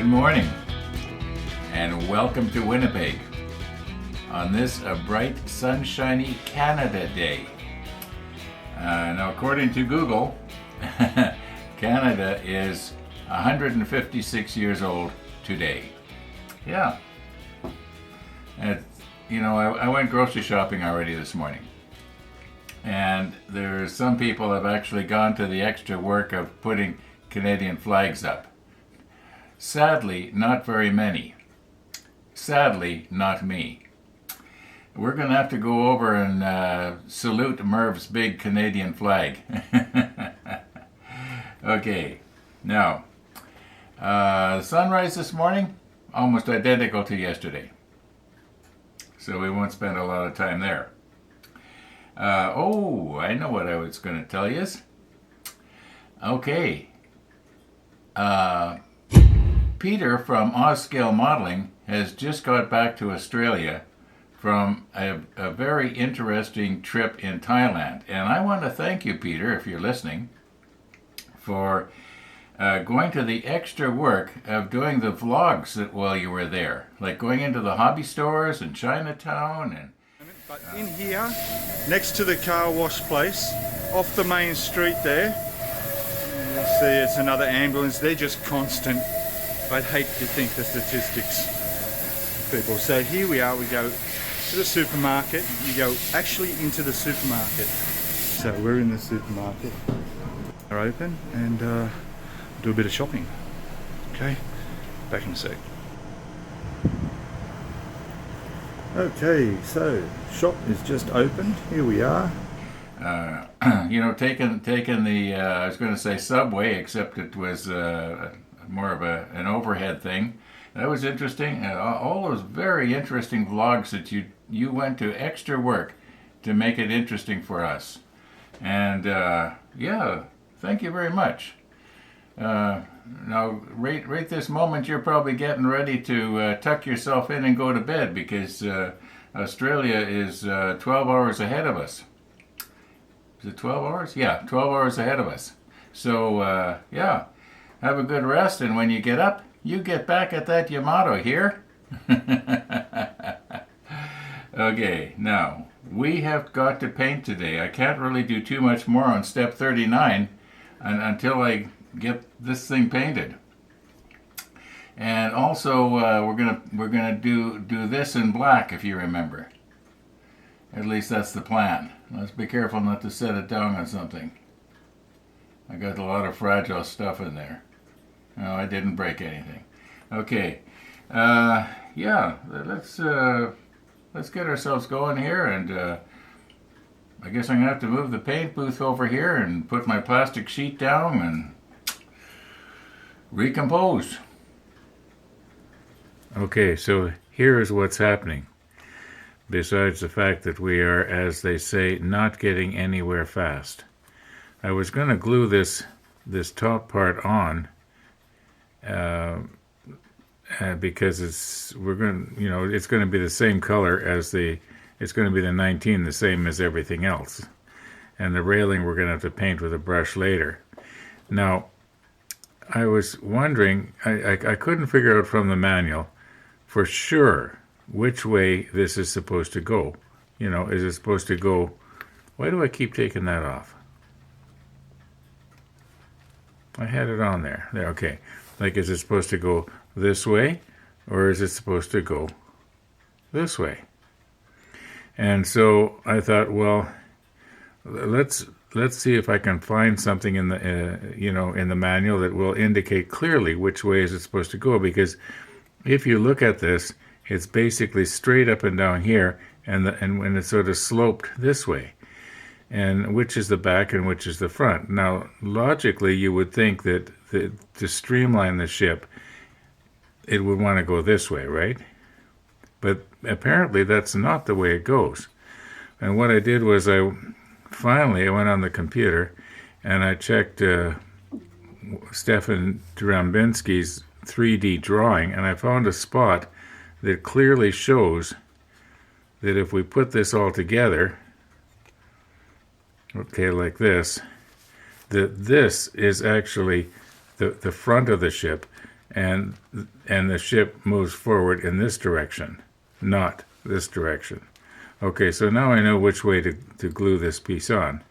Good morning, and welcome to Winnipeg on this bright, sunshiny Canada Day. Now, according to Google, Canada is 156 years old today. Yeah. And, I went grocery shopping already this morning. And there's some people have actually gone to the extra work of putting Canadian flags up. Sadly, not very many. Sadly, not me. We're going to have to go over and salute Merv's big Canadian flag. Okay, now, the sunrise this morning, almost identical to yesterday. So we won't spend a lot of time there. I know what I was going to tell you. Okay. Peter from Ozscale Modeling has just got back to Australia from a very interesting trip in Thailand. And I want to thank you, Peter, if you're listening, for going to the extra work of doing the vlogs while you were there. Like going into the hobby stores in Chinatown and... But in here, next to the car wash place, off the main street there, you see it's another ambulance. They're just constant. I'd hate to think the statistics, people. So here we are, we go to the supermarket. You go actually into the supermarket. So we're in the supermarket. They're open and do a bit of shopping. Okay, back in a sec. Okay, so shop is just opened. Here we are. Taking the I was going to say subway, except it was more of an overhead thing. That was interesting. All those very interesting vlogs that you went to extra work to make it interesting for us. And thank you very much. Now, right this moment, you're probably getting ready to tuck yourself in and go to bed because Australia is 12 hours ahead of us. Is it 12 hours? Yeah, 12 hours ahead of us. So, have a good rest, and when you get up, you get back at that Yamato here. Okay, now, we have got to paint today. I can't really do too much more on step 39 until I get this thing painted. And also, we're gonna do this in black, if you remember. At least that's the plan. Let's be careful not to set it down on something. I got a lot of fragile stuff in there. No, I didn't break anything. Okay, let's get ourselves going here, and I guess I'm gonna have to move the paint booth over here and put my plastic sheet down and recompose. Okay, so here is what's happening. Besides the fact that we are, as they say, not getting anywhere fast. I was going to glue this top part on because it's going to be the same color as it's going to be the 19, the same as everything else. And the railing we're going to have to paint with a brush later. Now, I was wondering, I couldn't figure out from the manual for sure which way this is supposed to go. Is it supposed to go... Why do I keep taking that off? I had it on there. There, okay. Like, is it supposed to go this way, or is it supposed to go this way? And so I thought, well, let's see if I can find something in the in the manual that will indicate clearly which way is it supposed to go, because if you look at this, it's basically straight up and down here, and when it's sort of sloped this way, and which is the back and which is the front. Now, logically, you would think that to streamline the ship, it would want to go this way, right? But apparently, that's not the way it goes. And what I did was I went on the computer and I checked Stefan Drambinski's 3D drawing, and I found a spot that clearly shows that if we put this all together, okay, like this, that this is actually the front of the ship, and the ship moves forward in this direction, not this direction. Okay, so now I know which way to glue this piece on.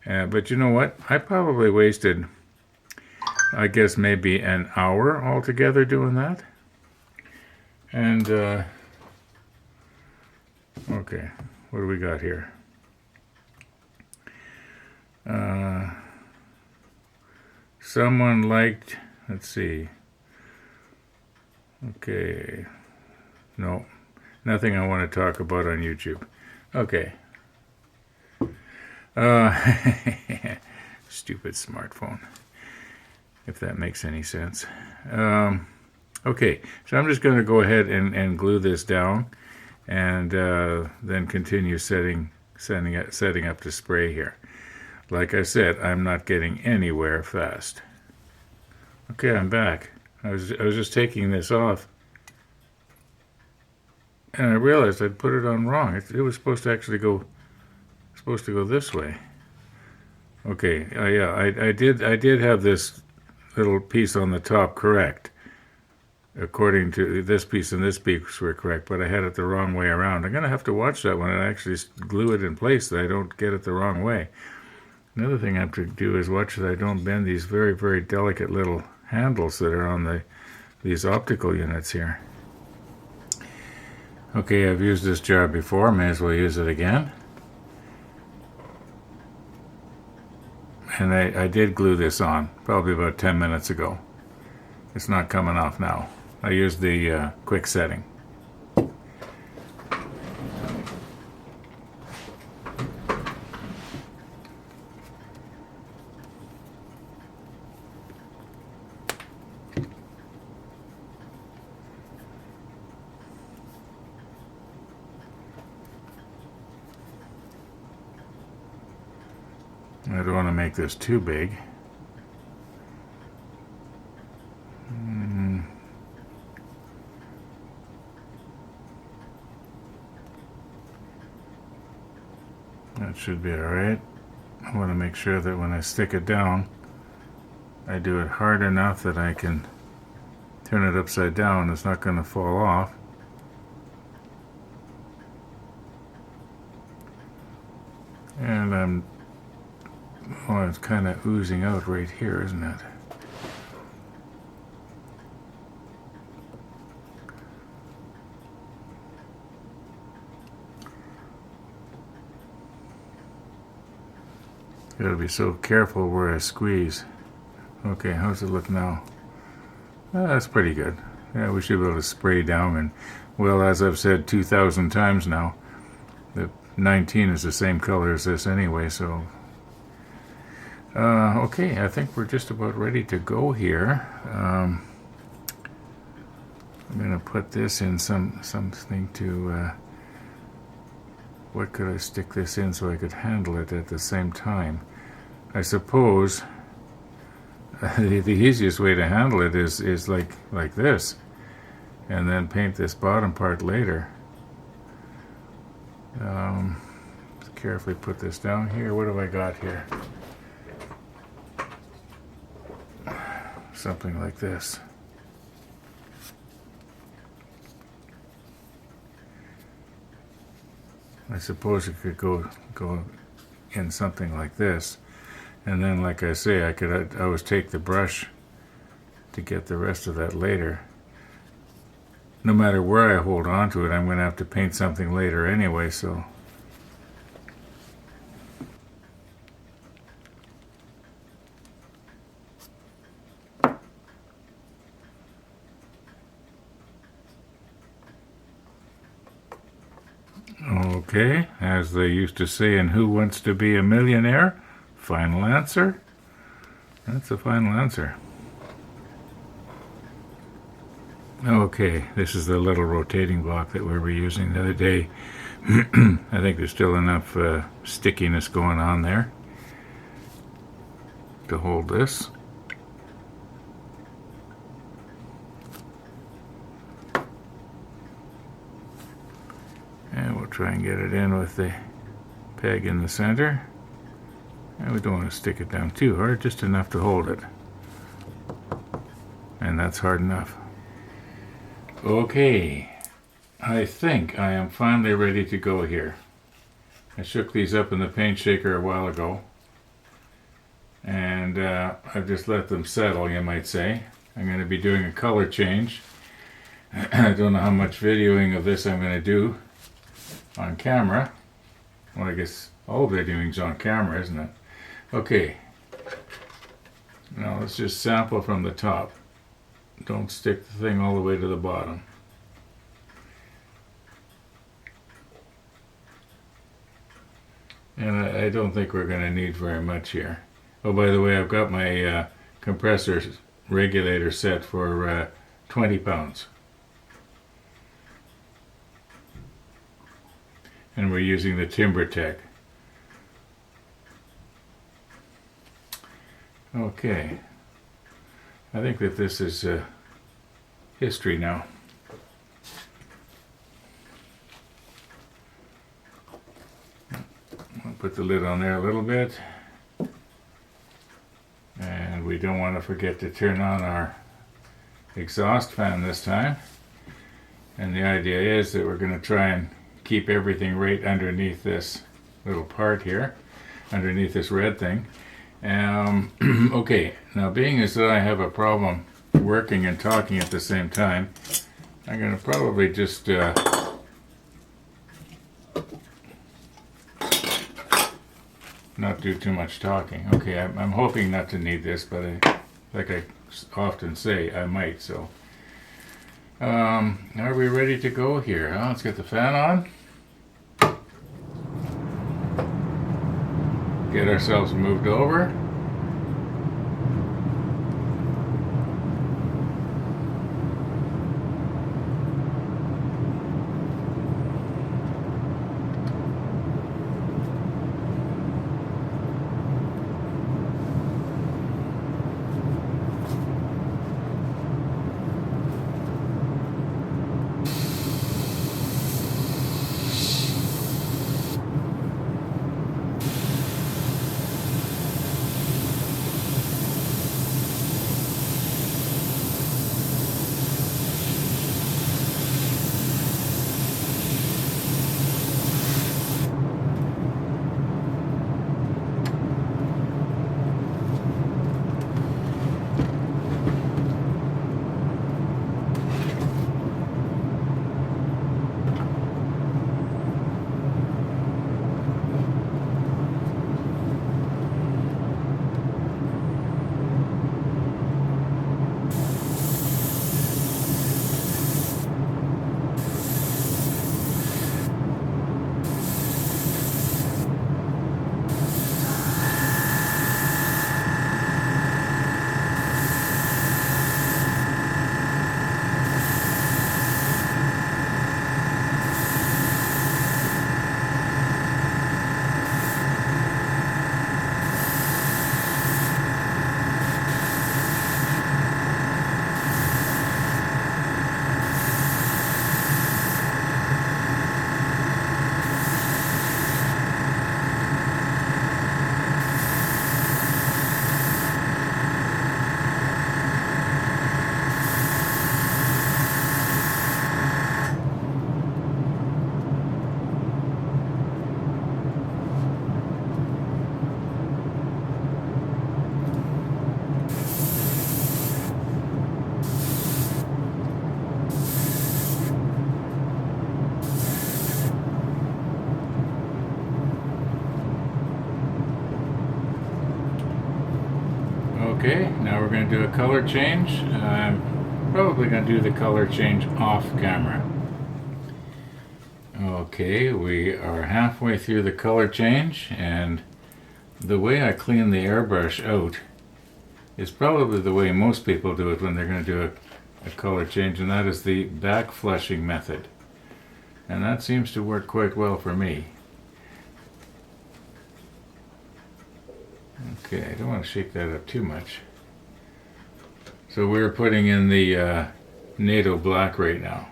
But you know what? I probably wasted, I guess, maybe an hour altogether doing that. And, okay, what do we got here? Someone liked, let's see. Okay, no, nothing I want to talk about on YouTube. Okay. Stupid smartphone, if that makes any sense. Okay, so I'm just going to go ahead and glue this down, and then continue setting up to spray here. Like I said, I'm not getting anywhere fast. Okay, I'm back. I was just taking this off, and I realized I'd put it on wrong. It was supposed to actually go this way. Okay, yeah, I did have this little piece on the top correct. According to this piece and this piece were correct, but I had it the wrong way around. I'm gonna have to watch that one and actually glue it in place so I don't get it the wrong way. Another thing I have to do is watch that I don't bend these very, very delicate little handles that are on these optical units here. Okay, I've used this jar before, may as well use it again. And I did glue this on probably about 10 minutes ago. It's not coming off now. I used the quick setting. I don't want to make this too big. That should be alright. I want to make sure that when I stick it down, I do it hard enough that I can turn it upside down. It's not going to fall off. And oh, it's kind of oozing out right here, isn't it? Gotta be so careful where I squeeze. Okay, how's it look now? That's pretty good. Yeah, we should be able to spray down, and well, as I've said 2,000 times now, the 19 is the same color as this anyway, so okay, I think we're just about ready to go here. I'm gonna put this in something to what could I stick this in so I could handle it at the same time? I suppose the easiest way to handle it is like this, and then paint this bottom part later. Carefully put this down here. What have I got here? Something like this. I suppose it could go in something like this, and then, like I say, I could always take the brush to get the rest of that later. No matter where I hold on to it, I'm going to have to paint something later anyway, so. Okay, as they used to say in Who Wants to Be a Millionaire? Final answer? That's the final answer. Okay, this is the little rotating block that we were using the other day. I think there's still enough stickiness going on there to hold this. And we'll try and get it in with the peg in the center. And we don't want to stick it down too hard, just enough to hold it. And and that's hard enough. Okay, I think I am finally ready to go here. I shook these up in the paint shaker a while ago, and I've just let them settle, you might say. I'm going to be doing a color change. I don't know how much videoing of this I'm going to do on camera. Well, I guess all videoing's on camera, isn't it? Okay. Now let's just sample from the top. Don't stick the thing all the way to the bottom. And I don't think we're going to need very much here. Oh, by the way, I've got my compressor regulator set for 20 pounds. And we're using the TimberTech. Okay. I think that this is history now. I'll put the lid on there a little bit. And we don't want to forget to turn on our exhaust fan this time. And the idea is that we're going to try and keep everything right underneath this little part here, underneath this red thing. Okay, now being as though I have a problem working and talking at the same time, I'm going to probably just not do too much talking. Okay, I'm hoping not to need this, but like I often say, I might, so. Are we ready to go here? Huh? Let's get the fan on. Get ourselves moved over. Okay, now we're going to do a color change. I'm probably going to do the color change off camera. Okay, we are halfway through the color change, and the way I clean the airbrush out is probably the way most people do it when they're going to do a color change, and that is the back flushing method. And that seems to work quite well for me. Okay, I don't want to shake that up too much. So we're putting in the NATO black right now.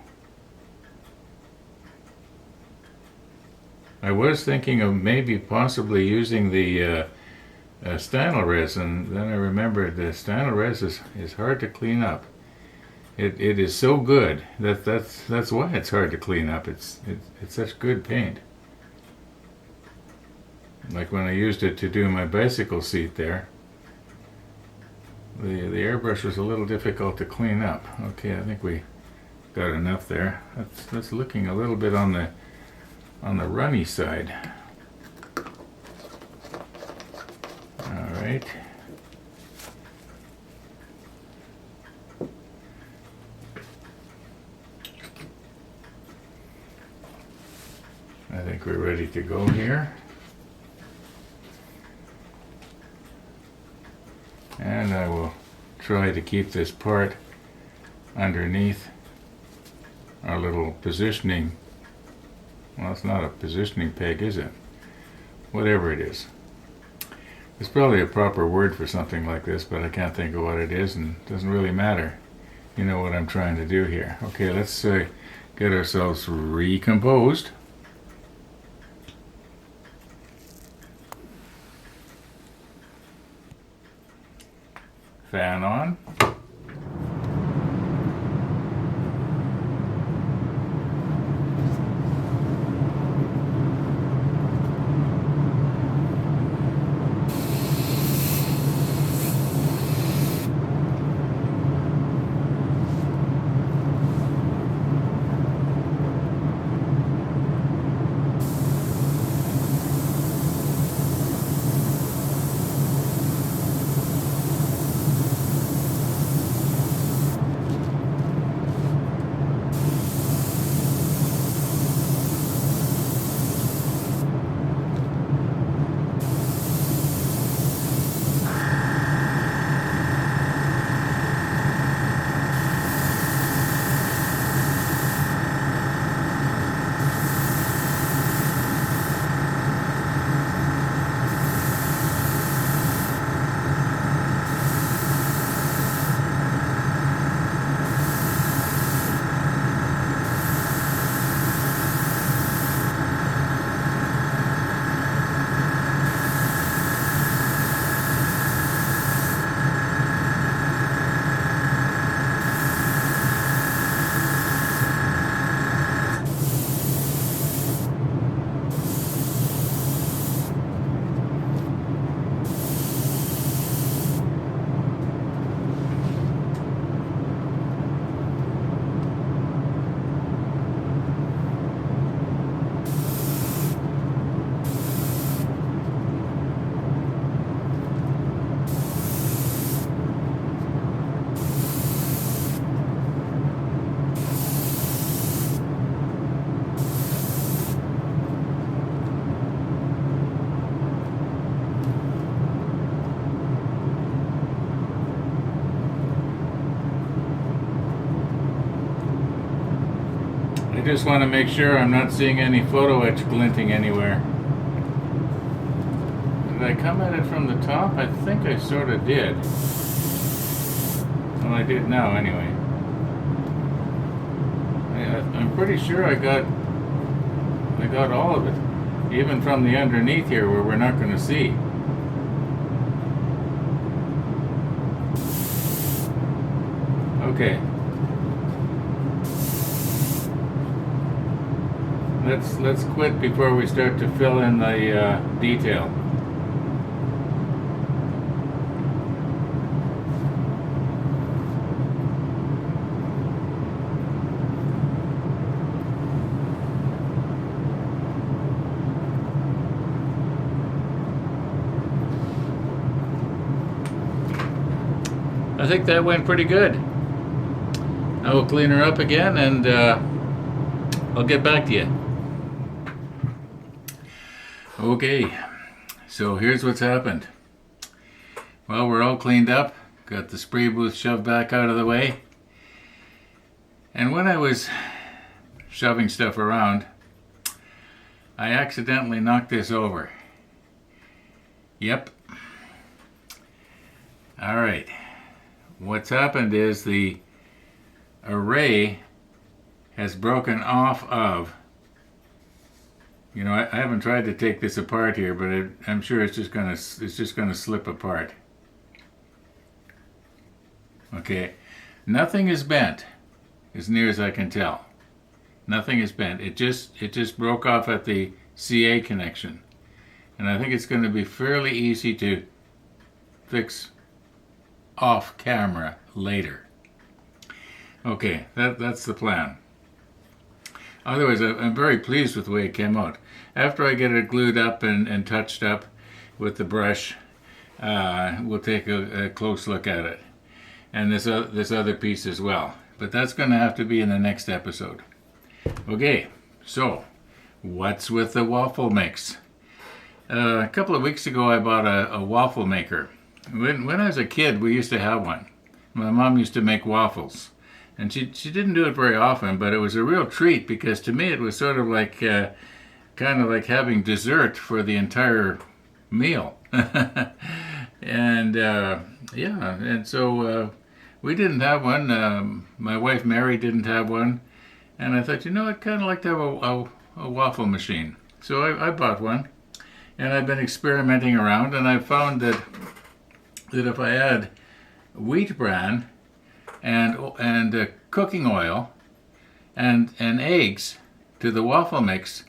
I was thinking of maybe possibly using the Stanley resin, and then I remembered the Stanley resin is hard to clean up. It is so good that's why it's hard to clean up. It's such good paint. Like when I used it to do my bicycle seat there, the airbrush was a little difficult to clean up. Okay, I think we got enough there. That's looking a little bit on the runny side. All right. I think we're ready to go here. And I will try to keep this part underneath our little positioning. Well, it's not a positioning peg, is it? Whatever it is. There's probably a proper word for something like this, but I can't think of what it is, and it doesn't really matter. You know what I'm trying to do here. Okay, let's get ourselves recomposed. Fan on. I just want to make sure I'm not seeing any photo etch glinting anywhere. Did I come at it from the top? I think I sort of did. Well, I did now anyway. I'm pretty sure I got all of it, even from the underneath here where we're not going to see. Okay. Let's quit before we start to fill in the detail. I think that went pretty good. I will clean her up again and I'll get back to you. Okay, so here's what's happened. Well, we're all cleaned up, got the spray booth shoved back out of the way, and when I was shoving stuff around, I accidentally knocked this over. Yep. Alright, what's happened is the array has broken off of, you know, I haven't tried to take this apart here, but I'm sure it's just gonna slip apart. Okay, Nothing is bent, as near as I can tell. Nothing is bent. It just broke off at the CA connection. And I think it's going to be fairly easy to fix off camera later. Okay, that's the plan. Otherwise, I'm very pleased with the way it came out. After I get it glued up and touched up with the brush, we'll take a close look at it. And this other piece as well. But that's going to have to be in the next episode. Okay, so what's with the waffle mix? A couple of weeks ago, I bought a waffle maker. When I was a kid, we used to have one. My mom used to make waffles. And she didn't do it very often, but it was a real treat because to me it was sort of like, kind of like having dessert for the entire meal. And yeah, and so we didn't have one. My wife Mary didn't have one. And I thought, I'd kind of like to have a waffle machine. So I bought one. And I've been experimenting around, and I found that if I add wheat bran and cooking oil and eggs to the waffle mix,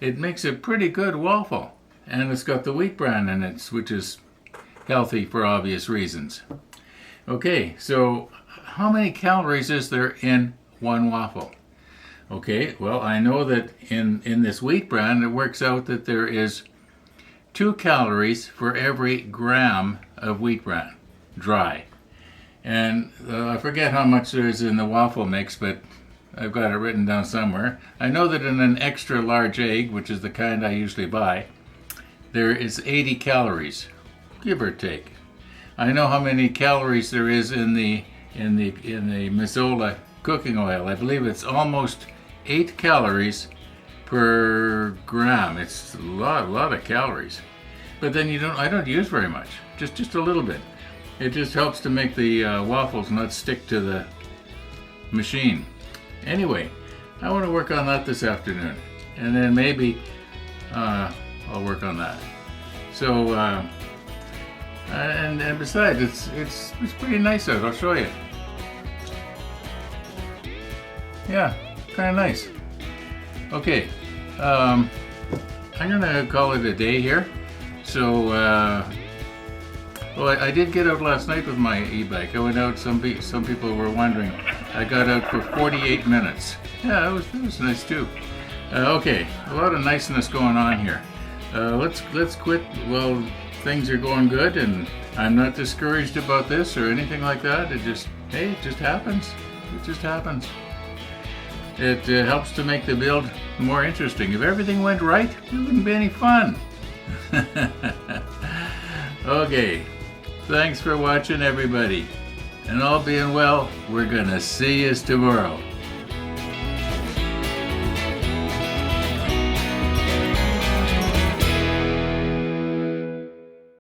it makes a pretty good waffle. And it's got the wheat bran in it, which is healthy for obvious reasons. Okay, so how many calories is there in one waffle? Okay, well, I know that in this wheat bran, it works out that there is 2 calories for every gram of wheat bran, dry. And I forget how much there is in the waffle mix, but I've got it written down somewhere. I know that in an extra large egg, which is the kind I usually buy, there is 80 calories, give or take. I know how many calories there is in the Mazola cooking oil. I believe it's almost 8 calories per gram. It's a lot of calories. But then I don't use very much, just a little bit. It just helps to make the waffles not stick to the machine. Anyway, I want to work on that this afternoon, and then maybe I'll work on that. So and besides, it's pretty nice out. I'll show you. Yeah, kind of nice. Okay, I'm gonna call it a day here. So, well, I did get out last night with my e-bike. I went out. Some people were wondering. I got out for 48 minutes. Yeah, it was nice too. Okay, a lot of niceness going on here. Let's quit while things are going good, and I'm not discouraged about this or anything like that. It just happens. It just happens. It helps to make the build more interesting. If everything went right, it wouldn't be any fun. Okay, thanks for watching, everybody. And all being well, we're gonna see you tomorrow.